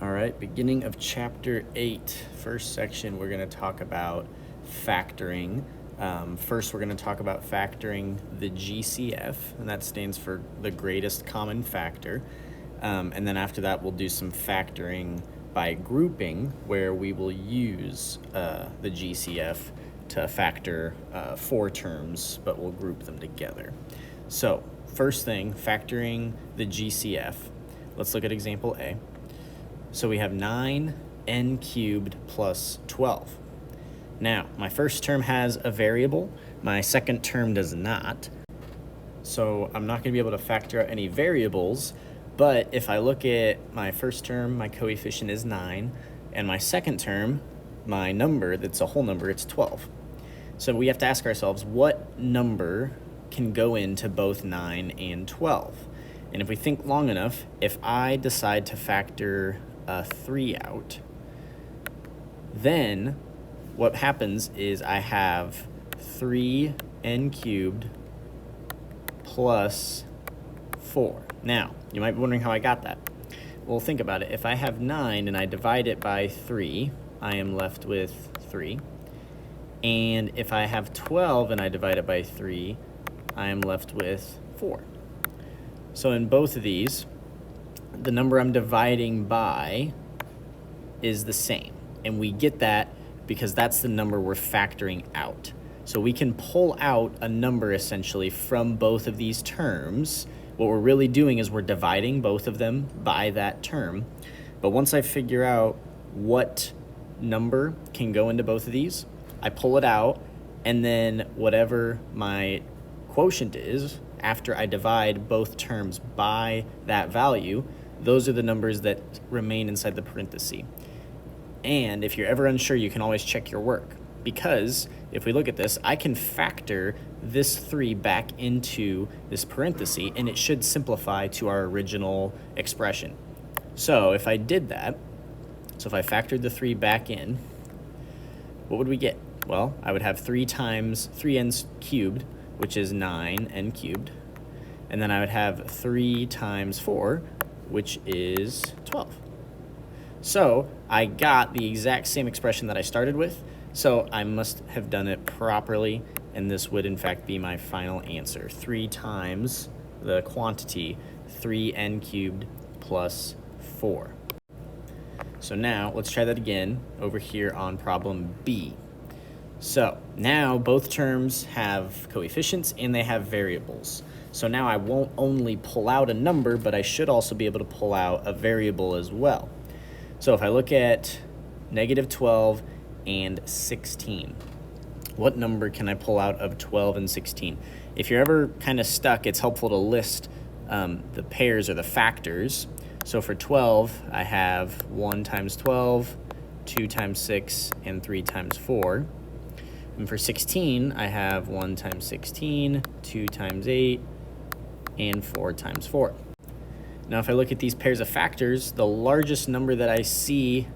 All right, beginning of chapter 8. First section, we're going to talk about factoring. First, we're going to talk about factoring the GCF, and that stands for the greatest common factor. And then after that, we'll do some factoring by grouping, where we will use the GCF to factor 4 terms, but we'll group them together. So, first thing, factoring the GCF. Let's look at example A. So we have 9n cubed plus 12. Now, my first term has a variable. My second term does not. So I'm not going to be able to factor out any variables, but if I look at my first term, my coefficient is 9, and my second term, my number, that's a whole number, it's 12. So we have to ask ourselves, what number can go into both 9 and 12? And if we think long enough, if I decide to factor 3 out, then what happens is I have 3n cubed plus 4. Now, you might be wondering how I got that. Well, think about it. If I have 9 and I divide it by 3, I am left with 3. And if I have 12 and I divide it by 3, I am left with 4. So in both of these, the number I'm dividing by is the same. And we get that because that's the number we're factoring out. So we can pull out a number essentially from both of these terms. What we're really doing is we're dividing both of them by that term. But once I figure out what number can go into both of these, I pull it out, and then whatever my quotient is, after I divide both terms by that value, those are the numbers that remain inside the parenthesis. And if you're ever unsure, you can always check your work. Because if we look at this, I can factor this 3 back into this parenthesis, and it should simplify to our original expression. So if I did that, so if I factored the 3 back in, what would we get? Well, I would have 3 times 3n cubed, which is 9n cubed. And then I would have 3 times 4, which is 12. So I got the exact same expression that I started with, so I must have done it properly, and this would in fact be my final answer. 3 times the quantity, 3n cubed plus 4. So now let's try that again over here on problem B. So now both terms have coefficients and they have variables. So now I won't only pull out a number, but I should also be able to pull out a variable as well. So if I look at negative 12 and 16, what number can I pull out of 12 and 16? If you're ever kind of stuck, it's helpful to list the pairs or the factors. So for 12, I have 1 times 12, 2 times 6, and 3 times 4. And for 16, I have 1 times 16, 2 times 8, and 4 times 4. Now, if I look at these pairs of factors, the largest number that I see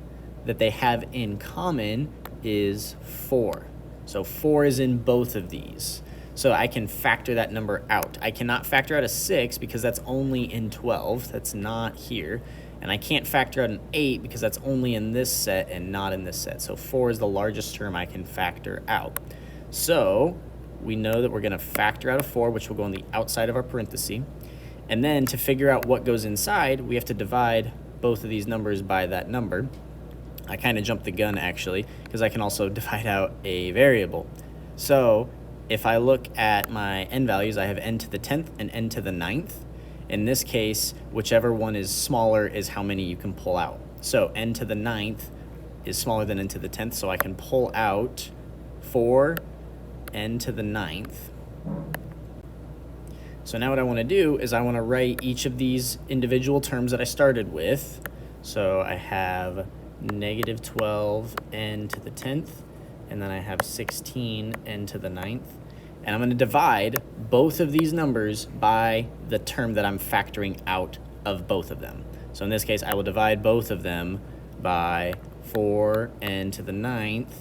that they have in common is 4. So 4 is in both of these. So I can factor that number out. I cannot factor out a 6 because that's only in 12. That's not here. And I can't factor out an 8 because that's only in this set and not in this set. So 4 is the largest term I can factor out. So we know that we're going to factor out a 4, which will go on the outside of our parenthesis. And then to figure out what goes inside, we have to divide both of these numbers by that number. I kind of jumped the gun, actually, because I can also divide out a variable. So if I look at my n values, I have n to the 10th and n to the 9th. In this case, whichever one is smaller is how many you can pull out. So n to the 9th is smaller than n to the 10th, so I can pull out 4 n to the 9th. So now what I want to do is I want to write each of these individual terms that I started with. So I have negative 12 n to the 10th, and then I have 16 n to the 9th. And I'm going to divide both of these numbers by the term that I'm factoring out of both of them. So in this case, I will divide both of them by 4n to the 9th,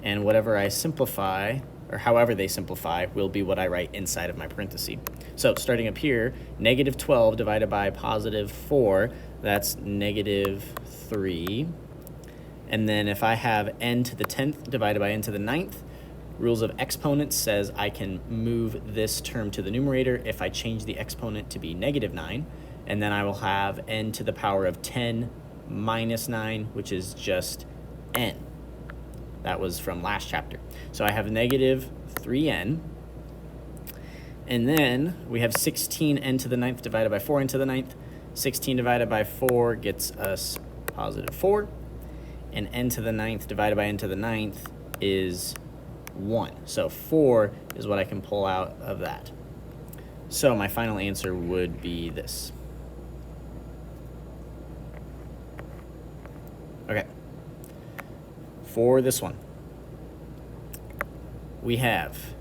and whatever I simplify or however they simplify, will be what I write inside of my parenthesis. So starting up here, negative 12 divided by positive 4, that's negative 3. And then if I have n to the 10th divided by n to the 9th, rules of exponents says I can move this term to the numerator if I change the exponent to be negative 9. And then I will have n to the power of 10 minus 9, which is just n. That was from last chapter. So I have negative 3n. And then we have 16n to the 9th divided by 4n to the 9th. 16 divided by 4 gets us positive 4. And n to the 9th divided by n to the 9th is 1. So 4 is what I can pull out of that. So my final answer would be this. Okay. For this one, we have,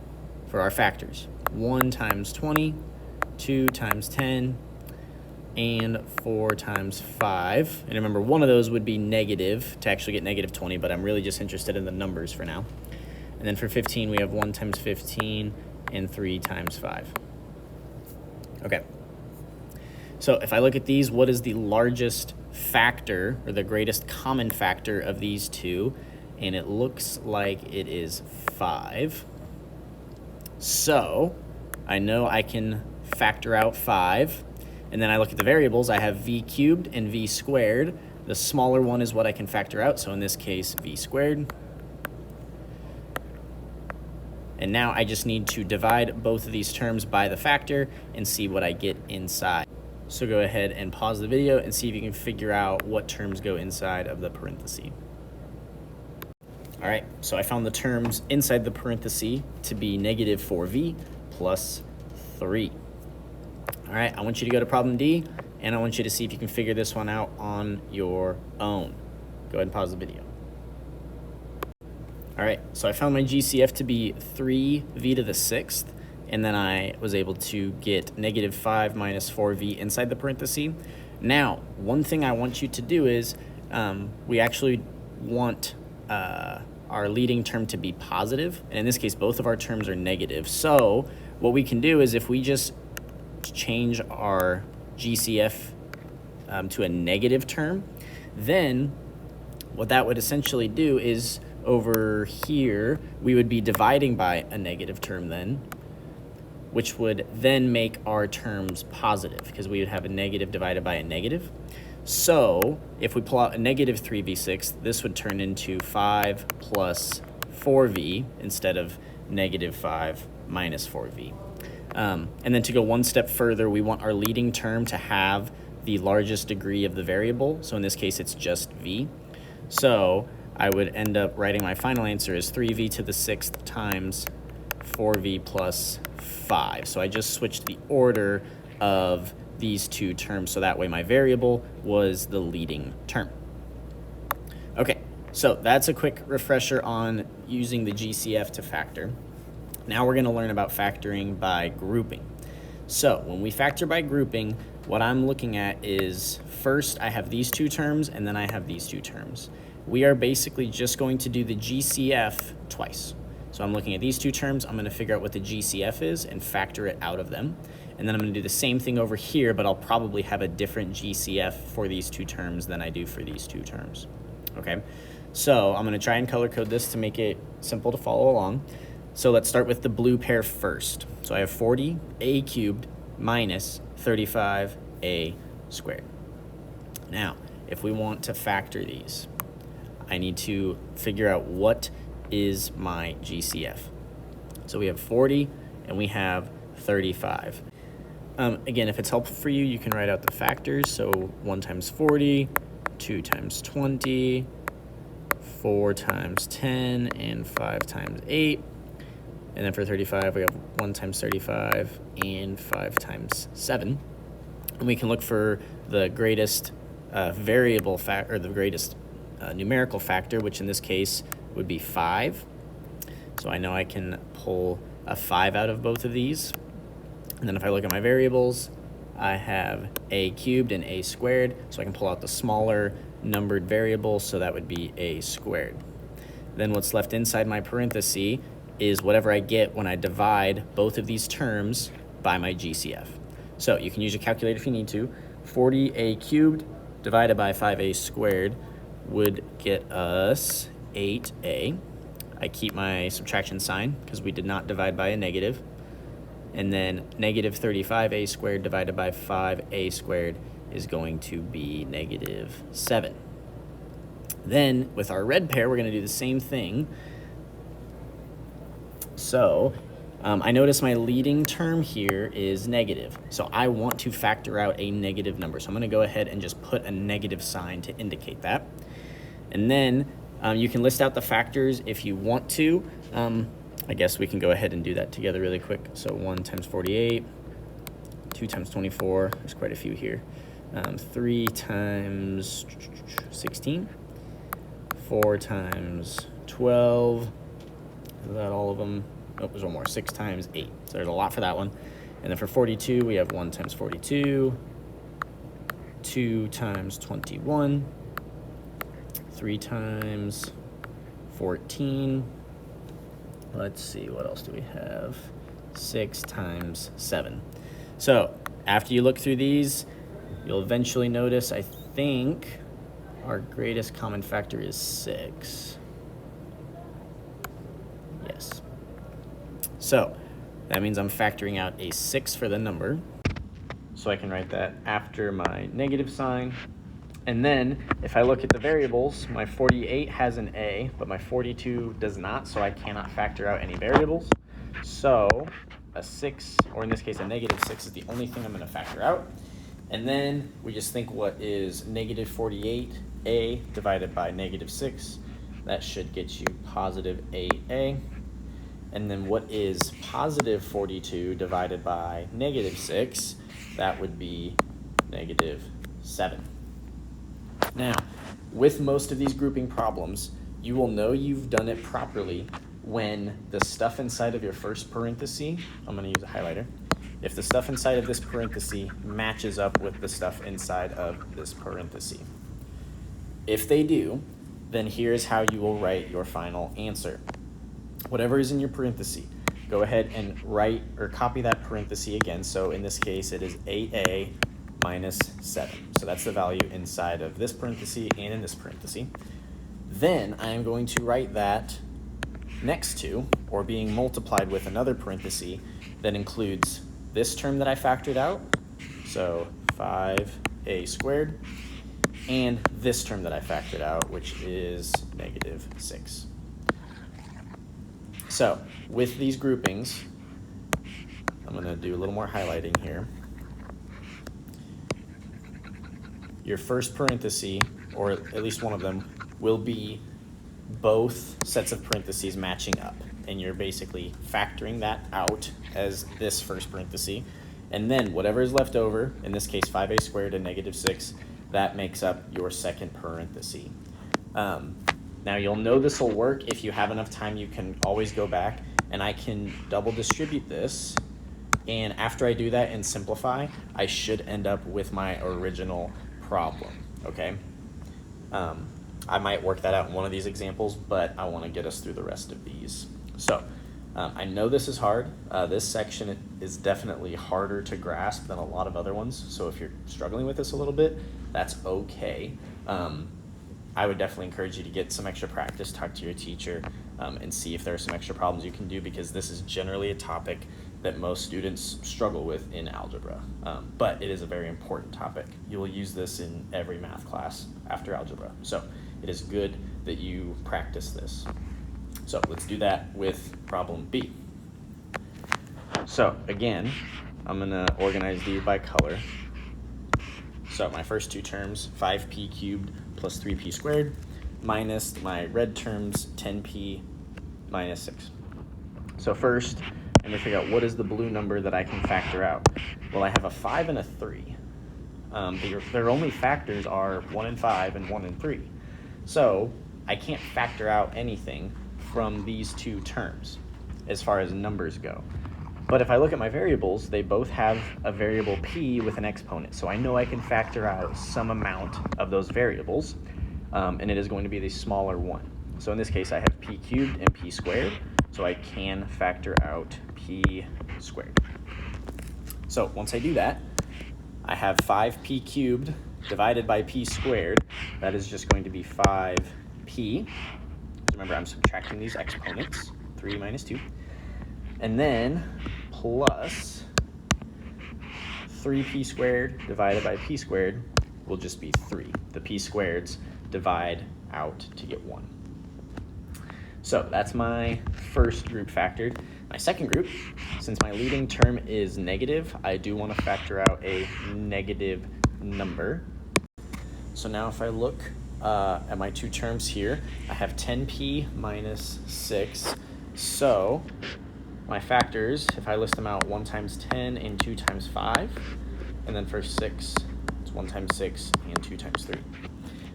for our factors, 1 times 20, 2 times 10, and 4 times 5. And remember, one of those would be negative to actually get negative 20, but I'm really just interested in the numbers for now. And then for 15, we have 1 times 15 and 3 times 5. Okay. So if I look at these, what is the largest factor, or the greatest common factor of these two? And it looks like it is 5. So I know I can factor out 5. And then I look at the variables. I have v cubed and v squared. The smaller one is what I can factor out. So in this case, v squared. And now I just need to divide both of these terms by the factor and see what I get inside. So go ahead and pause the video and see if you can figure out what terms go inside of the parenthesis. All right, so I found the terms inside the parenthesis to be negative 4v plus 3. All right, I want you to go to problem D, and I want you to see if you can figure this one out on your own. Go ahead and pause the video. All right, so I found my GCF to be 3v to the 6th, and then I was able to get negative 5 minus 4v inside the parenthesis. Now, one thing I want you to do is we actually want our leading term to be positive, and in this case, both of our terms are negative. So what we can do is if we just change our GCF to a negative term, then what that would essentially do is over here, we would be dividing by a negative term then, which would then make our terms positive because we would have a negative divided by a negative. So if we pull out a negative 3v6, this would turn into 5 plus 4v instead of negative 5 minus 4v. And then to go one step further, we want our leading term to have the largest degree of the variable. So in this case, it's just v. So I would end up writing my final answer as 3v to the 6th times 4v plus 5. So I just switched the order of these two terms, so that way my variable was the leading term. Okay, so that's a quick refresher on using the GCF to factor. Now we're going to learn about factoring by grouping. So when we factor by grouping, what I'm looking at is first I have these two terms and then I have these two terms. We are basically just going to do the GCF twice. So I'm looking at these two terms, I'm going to figure out what the GCF is and factor it out of them. And then I'm going to do the same thing over here, but I'll probably have a different GCF for these two terms than I do for these two terms. Okay, so I'm going to try and color code this to make it simple to follow along. So let's start with the blue pair first. So I have 40a cubed minus 35a squared. Now, if we want to factor these, I need to figure out what is my GCF. So we have 40 and we have 35. Again, if it's helpful for you, you can write out the factors. So 1 times 40, 2 times 20, 4 times 10, and 5 times 8. And then for 35, we have 1 times 35 and 5 times 7. And we can look for the greatest variable factor, or the greatest numerical factor, which in this case would be 5. So I know I can pull a 5 out of both of these. And then if I look at my variables, I have a cubed and a squared, so I can pull out the smaller numbered variable, so that would be a squared. Then what's left inside my parenthesis is whatever I get when I divide both of these terms by my GCF. So you can use your calculator if you need to. 40a cubed divided by 5a squared would get us 8a. I keep my subtraction sign because we did not divide by a negative. And then negative 35a squared divided by 5a squared is going to be negative 7. Then with our red pair, we're going to do the same thing. So I notice my leading term here is negative. So I want to factor out a negative number. So I'm going to go ahead and just put a negative sign to indicate that. And then you can list out the factors if you want to. I guess we can go ahead and do that together really quick. So 1 times 48, 2 times 24, there's quite a few here. 3 times 16, 4 times 12, is that all of them? Oh, there's one more, 6 times 8. So there's a lot for that one. And then for 42, we have 1 times 42, 2 times 21, 3 times 14. Let's see, what else do we have? 6 times 7. So after you look through these, you'll eventually notice, I think, our greatest common factor is 6. Yes. So that means I'm factoring out a 6 for the number. So I can write that after my negative sign. And then if I look at the variables, my 48 has an a, but my 42 does not, so I cannot factor out any variables. So a 6, or in this case a negative 6, is the only thing I'm going to factor out. And then we just think, what is negative 48a divided by negative 6? That should get you positive 8a. And then what is positive 42 divided by negative 6? That would be negative 7. Now, with most of these grouping problems, you will know you've done it properly when the stuff inside of your first parenthesis, I'm going to use a highlighter, if the stuff inside of this parenthesis matches up with the stuff inside of this parenthesis. If they do, then here's how you will write your final answer. Whatever is in your parenthesis, go ahead and write or copy that parenthesis again. So in this case, it is 8a minus 7. So that's the value inside of this parenthesis and in this parenthesis. Then I am going to write that next to, or being multiplied with, another parenthesis that includes this term that I factored out, so 5a squared, and this term that I factored out, which is negative 6. So with these groupings, I'm going to do a little more highlighting here. Your first parenthesis, or at least one of them, will be both sets of parentheses matching up. And you're basically factoring that out as this first parenthesis. And then whatever is left over, in this case 5a squared and negative 6, that makes up your second parenthesis. Now you'll know this will work. If you have enough time, you can always go back, and I can double distribute this. And after I do that and simplify, I should end up with my original problem, okay? I might work that out in one of these examples, but I want to get us through the rest of these. So I know this is hard. This section is definitely harder to grasp than a lot of other ones. So if you're struggling with this a little bit, that's okay. I would definitely encourage you to get some extra practice, talk to your teacher, and see if there are some extra problems you can do, because this is generally a topic that most students struggle with in algebra. But it is a very important topic. You will use this in every math class after algebra. So it is good that you practice this. So let's do that with problem B. So again, I'm gonna organize these by color. So my first two terms, 5p cubed plus 3p squared, minus my red terms, 10p minus 6. So first, I'm gonna figure out what is the blue number that I can factor out. Well, I have a 5 and a 3. Their only factors are 1 and 5 and 1 and 3. So I can't factor out anything from these two terms as far as numbers go. But if I look at my variables, they both have a variable p with an exponent. So I know I can factor out some amount of those variables, and it is going to be the smaller one. So in this case, I have p cubed and p squared. so I can factor out p squared. So once I do that, I have 5p cubed divided by p squared. That is just going to be 5p. Remember, I'm subtracting these exponents, 3 minus 2. And then plus 3p squared divided by p squared will just be 3. The p squareds divide out to get 1. So that's my first group factored. My second group, since my leading term is negative, I do want to factor out a negative number. So now if I look at my two terms here, I have 10p minus 6. So my factors, if I list them out, 1 times 10 and 2 times 5, and then for 6, it's 1 times 6 and 2 times 3.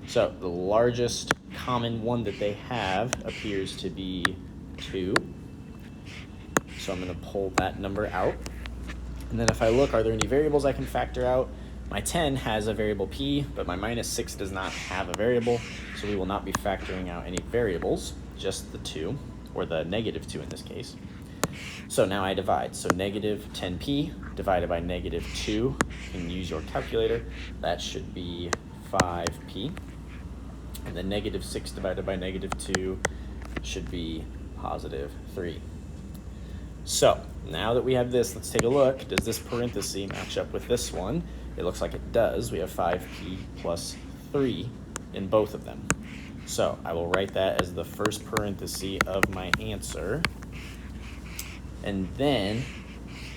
So the largest common one that they have appears to be 2. So I'm going to pull that number out. And then if I look, are there any variables I can factor out? My 10 has a variable p, but my minus 6 does not have a variable, so we will not be factoring out any variables, just the 2, or the negative 2 in this case. So now I divide. So negative 10p divided by negative 2, you can use your calculator. That should be 5p. And then negative 6 divided by negative 2 should be positive 3. So now that we have this, let's take a look. Does this parenthesis match up with this one? It looks like it does. We have 5p plus 3 in both of them. So I will write that as the first parenthesis of my answer. And then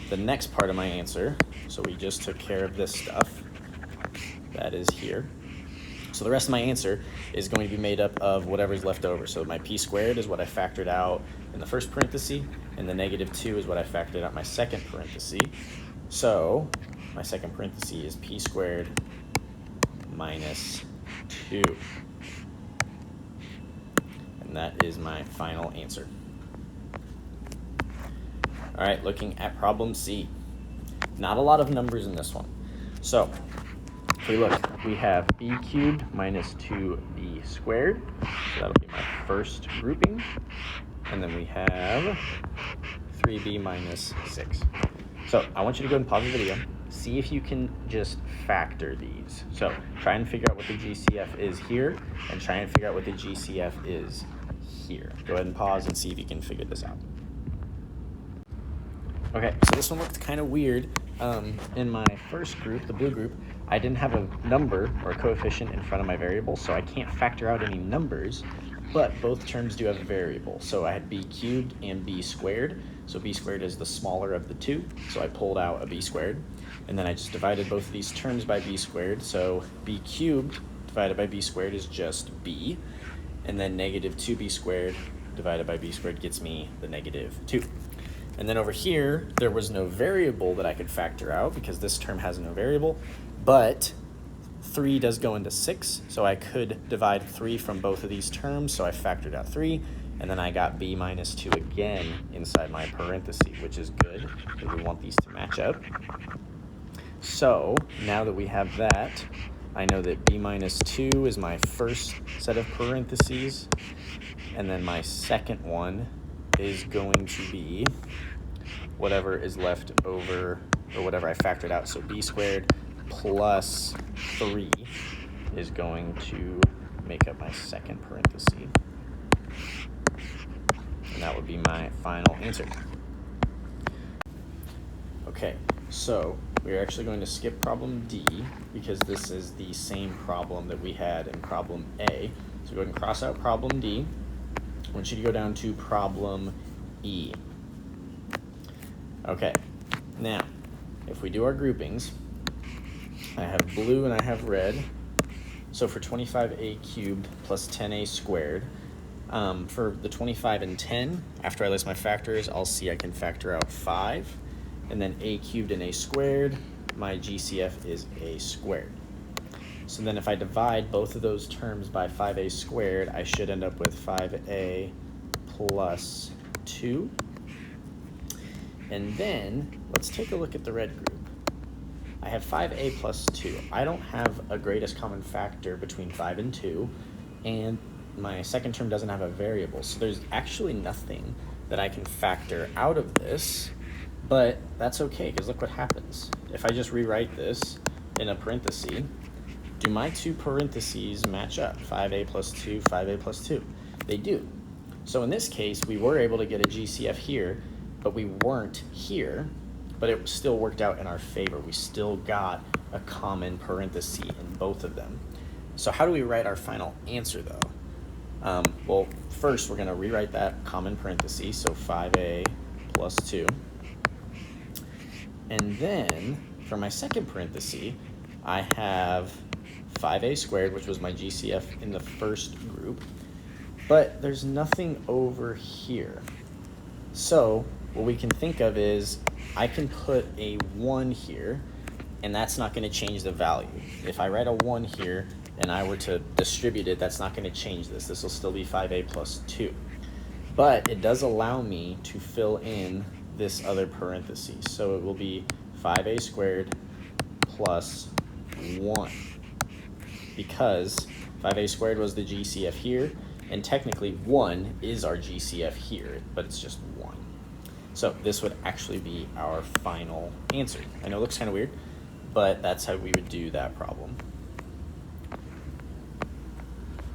the next part of my answer, so we just took care of this stuff, that is here. So the rest of my answer is going to be made up of whatever's left over. So my p squared is what I factored out in the first parenthesis, and the negative 2 is what I factored out my second parenthesis. So my second parenthesis is p squared minus 2. And that is my final answer. All right, looking at problem C. Not a lot of numbers in this one. So if we look, we have b cubed minus 2b squared. So that'll be my first grouping. And then we have 3b minus 6. So I want you to go and pause the video. See if you can just factor these. So try and figure out what the GCF is here, and try and figure out what the GCF is here. Go ahead and pause and see if you can figure this out. Okay, so this one looked kind of weird. In my first group, the blue group, I didn't have a number or a coefficient in front of my variable, so I can't factor out any numbers, but both terms do have a variable. So I had b cubed and b squared. So b squared is the smaller of the two, so I pulled out a b squared. And then I just divided both of these terms by b squared. So b cubed divided by b squared is just b. And then negative 2b squared divided by b squared gets me the negative 2. And then over here, there was no variable that I could factor out because this term has no variable, but 3 does go into 6, so I could divide 3 from both of these terms, so I factored out 3, and then I got b minus 2 again inside my parenthesis, which is good, because we want these to match up. So now that we have that, I know that b minus 2 is my first set of parentheses, and then my second one is going to be whatever is left over, or whatever I factored out. So b squared plus 3 is going to make up my second parenthesis. And that would be my final answer. Okay, so we're actually going to skip problem D because this is the same problem that we had in problem A. So go ahead and cross out problem D. I want you to go down to problem E. Okay, now, if we do our groupings, I have blue and I have red. So for 25a cubed plus 10a squared, for the 25 and 10, after I list my factors, I'll see I can factor out 5. And then a cubed and a squared, my GCF is a squared. So then if I divide both of those terms by 5a squared, I should end up with 5a plus 2. And then let's take a look at the red group. I have 5a plus 2. I don't have a greatest common factor between 5 and 2, and my second term doesn't have a variable. So there's actually nothing that I can factor out of this, but that's okay, because look what happens. If I just rewrite this in a parenthesis, do my two parentheses match up? 5a plus 2, 5a plus 2. They do. So in this case, we were able to get a GCF here, but we weren't here, but it still worked out in our favor. We still got a common parenthesis in both of them. So how do we write our final answer, though? Well, first we're going to rewrite that common parenthesis, so 5a plus 2. And then for my second parenthesis, I have 5a squared, which was my GCF in the first group, but there's nothing over here. So what we can think of is I can put a 1 here, and that's not going to change the value. If I write a 1 here and I were to distribute it, that's not going to change this. This will still be 5a plus 2. But it does allow me to fill in this other parenthesis. So it will be 5a squared plus 1, because 5a squared was the GCF here, and technically 1 is our GCF here, but it's just 1. So this would actually be our final answer. I know it looks kind of weird, but that's how we would do that problem.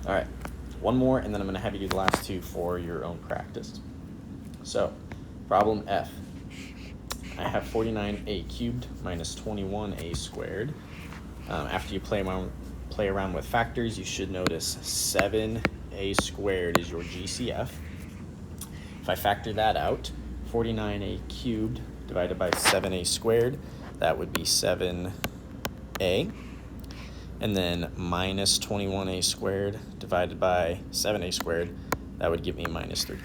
All right, one more, and then I'm going to have you do the last two for your own practice. So, problem F. I have 49a cubed minus 21a squared. After you play around with factors, you should notice 7a squared is your GCF. If I factor that out, 49a cubed divided by 7a squared, that would be 7a. And then minus 21a squared divided by 7a squared, that would give me minus 3.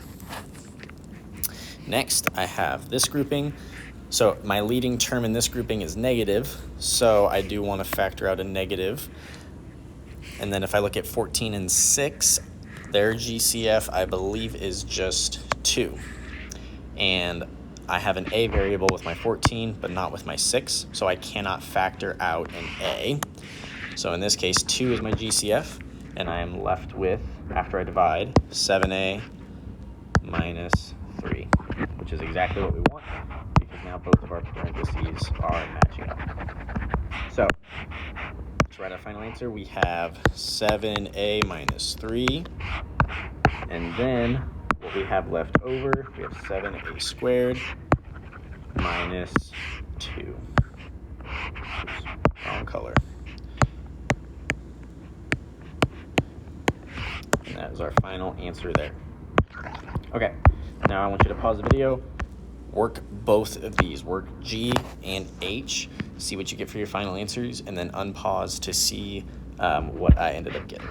Next, I have this grouping. So my leading term in this grouping is negative, so I do want to factor out a negative. And then if I look at 14 and 6, their GCF, I believe, is just 2. And I have an a variable with my 14, but not with my 6, so I cannot factor out an a. So in this case, 2 is my GCF, and I am left with, after I divide, 7a minus 3, which is exactly what we want, because now both of our parentheses are matching up. So to write our final answer, we have 7a minus 3, and then what we have left over, we have 7a squared minus 2. Oops, wrong color. And that is our final answer there. Okay, now I want you to pause the video, work both of these, work G and H, see what you get for your final answers, and then unpause to see what I ended up getting.